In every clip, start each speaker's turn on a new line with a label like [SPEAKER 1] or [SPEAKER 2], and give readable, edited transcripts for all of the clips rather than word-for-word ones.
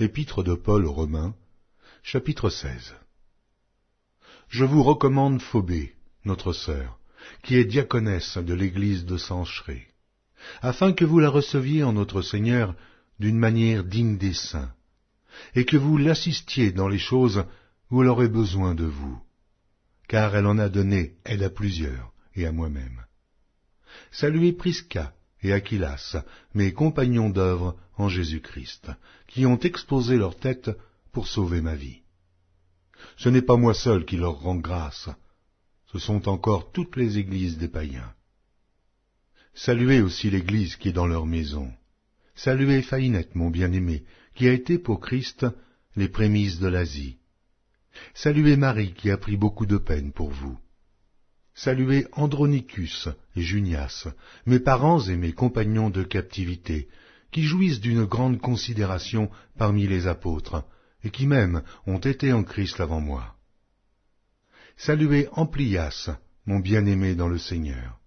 [SPEAKER 1] Épître de Paul aux Romains, chapitre 16. Je vous recommande Phobé, notre sœur, qui est diaconesse de l'église de Cenchréa, afin que vous la receviez en notre Seigneur d'une manière digne des saints, et que vous l'assistiez dans les choses où elle aurait besoin de vous, car elle en a donné aide à plusieurs, et à moi-même. Saluez Prisca et Aquilas, mes compagnons d'œuvre en Jésus-Christ, qui ont exposé leur tête pour sauver ma vie. Ce n'est pas moi seul qui leur rend grâce, ce sont encore toutes les églises des païens. Saluez aussi l'église qui est dans leur maison. Saluez Phaïnette, mon bien-aimé, qui a été pour Christ les prémices de l'Asie. Saluez Marie, qui a pris beaucoup de peine pour vous. Saluez Andronicus et Junias, mes parents et mes compagnons de captivité, qui jouissent d'une grande considération parmi les apôtres, et qui même ont été en Christ avant moi. Saluez Amplias, mon bien-aimé dans le Seigneur.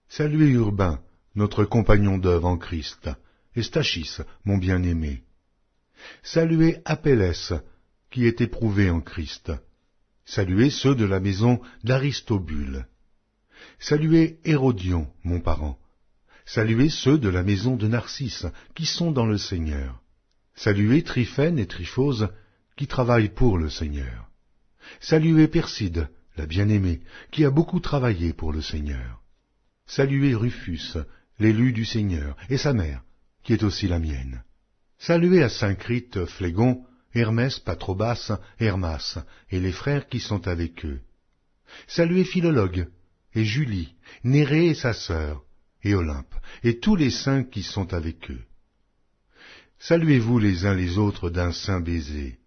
[SPEAKER 1] Saluez Urbain, notre compagnon d'œuvre en Christ, et Stachys, mon bien-aimé. Saluez Apelles, qui est éprouvé en Christ. Saluez ceux de la maison d'Aristobule. Saluez Hérodion, mon parent. Saluez ceux de la maison de Narcisse, qui sont dans le Seigneur. Saluez Tryphène et Tryphose, qui travaillent pour le Seigneur. Saluez Perside, la bien-aimée, qui a beaucoup travaillé pour le Seigneur. Saluez Rufus, l'élu du Seigneur, et sa mère, qui est aussi la mienne. Saluez à Syncrite, Phlégon, Hermès, Patrobas, Hermas, et les frères qui sont avec eux. Saluez Philologue, et Julie, Nérée et sa sœur, et Olympe, et tous les saints qui sont avec eux. Saluez-vous les uns les autres d'un saint baiser.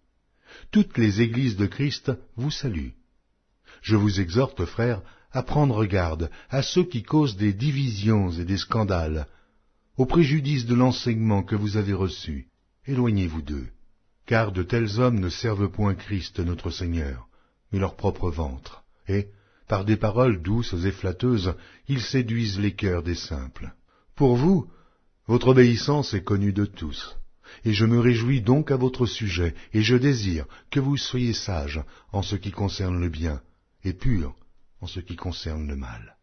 [SPEAKER 1] Toutes les églises de Christ vous saluent. Je vous exhorte, frères, à prendre garde à ceux qui causent des divisions et des scandales, au préjudice de l'enseignement que vous avez reçu. Éloignez-vous d'eux, car de tels hommes ne servent point Christ notre Seigneur, mais leur propre ventre, et, par des paroles douces et flatteuses, ils séduisent les cœurs des simples. Pour vous, votre obéissance est connue de tous, et je me réjouis donc à votre sujet, et je désire que vous soyez sages en ce qui concerne le bien, et purs en ce qui concerne le mal.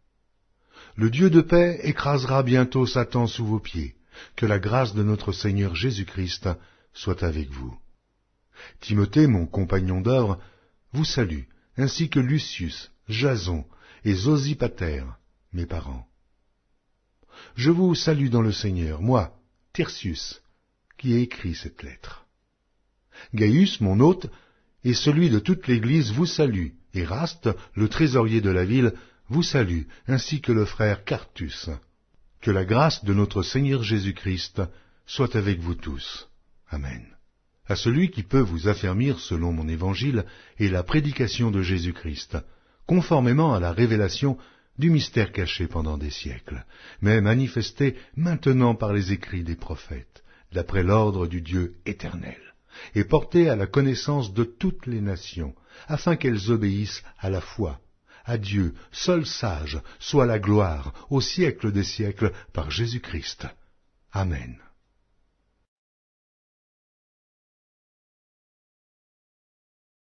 [SPEAKER 1] Le Dieu de paix écrasera bientôt Satan sous vos pieds. Que la grâce de notre Seigneur Jésus-Christ soit avec vous. Timothée, mon compagnon d'œuvre, vous salue, ainsi que Lucius, Jason et Zosipater, mes parents. Je vous salue dans le Seigneur, moi, Tertius, qui ai écrit cette lettre. Gaius, mon hôte, et celui de toute l'Église vous salue. Éraste, le trésorier de la ville, vous salue, ainsi que le frère Quartus. Que la grâce de notre Seigneur Jésus-Christ soit avec vous tous. Amen. À celui qui peut vous affermir selon mon évangile et la prédication de Jésus-Christ, conformément à la révélation du mystère caché pendant des siècles, mais manifesté maintenant par les écrits des prophètes, d'après l'ordre du Dieu éternel, et porté à la connaissance de toutes les nations, afin qu'elles obéissent à la foi. À Dieu, seul sage, soit la gloire, au siècle des siècles, par Jésus-Christ. Amen.